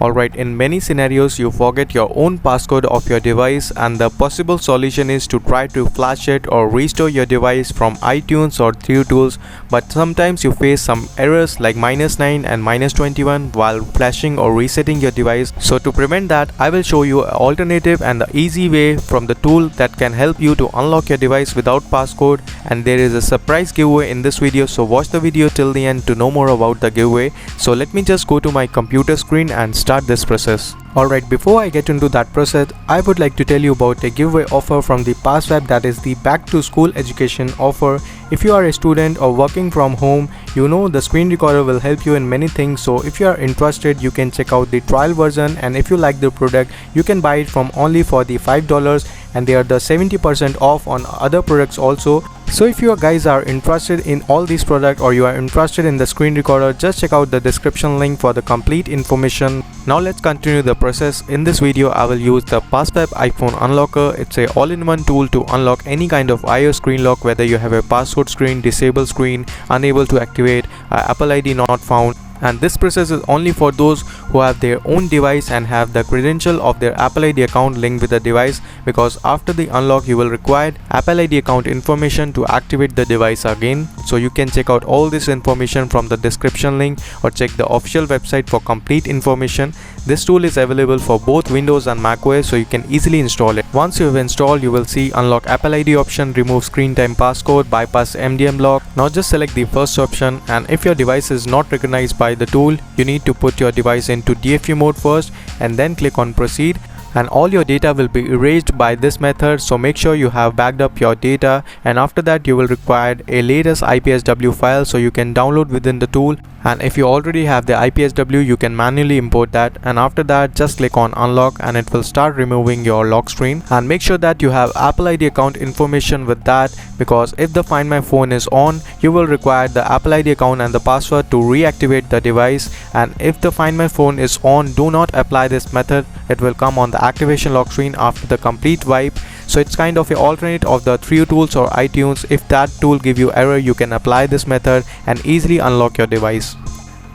Alright, in many scenarios you forget your own passcode of your device, and the possible solution is to try to flash it or restore your device from iTunes or TrueTools, but sometimes you face some errors like -9 and -21 while flashing or resetting your device. So to prevent that, I will show you an alternative and the easy way from the tool that can help you to unlock your device without passcode, and there is a surprise giveaway in this video, so watch the video till the end to know more about the giveaway. So let me just go to my computer screen and start this process. Alright, before I get into that process, I would like to tell you about a giveaway offer from the PassWeb, that is the back to school education offer. If you are a student or working from home, you know the screen recorder will help you in many things. So if you are interested, you can check out the trial version, and if you like the product, you can buy it from only for the $5, and they are the 70% off on other products also. So if you guys are interested in all these products, or you are interested in the screen recorder, just check out the description link for the complete information. Now let's continue the process. In this video, I will use the PassWeb iPhone Unlocker. It's a all-in-one tool to unlock any kind of iOS screen lock, whether you have a password screen, disabled screen, unable to activate, Apple ID not found. And this process is only for those who have their own device and have the credential of their Apple ID account linked with the device, because after the unlock you will require Apple ID account information to activate the device again. So you can check out all this information from the description link, or check the official website for complete information. This tool is available for both Windows and macOS, so you can easily install it. Once you have installed, you will see unlock Apple ID option, remove screen time passcode, bypass MDM lock. Now just select the first option, and if your device is not recognized by the tool, you need to put your device into DFU mode first and then click on proceed, and all your data will be erased by this method. So make sure you have backed up your data, and after that you will require a latest IPSW file so you can download within the tool. And if you already have the IPSW, you can manually import that, and after that just click on unlock and it will start removing your lock screen. And make sure that you have Apple ID account information with that, because if the Find My Phone is on, you will require the Apple ID account and the password to reactivate the device. And if the Find My Phone is on, do not apply this method. It will come on the activation lock screen after the complete wipe. So it's kind of an alternate of the TrueTools or iTunes. If that tool give you error, you can apply this method and easily unlock your device.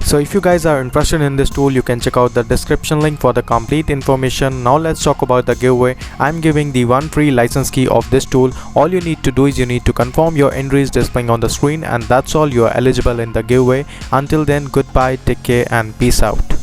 So if you guys are interested in this tool, you can check out the description link for the complete information. Now let's talk about the giveaway. I'm giving the one free license key of this tool. All you need to do is you need to confirm your entries displaying on the screen, and that's all. You are eligible in the giveaway. Until then, goodbye, take care and peace out.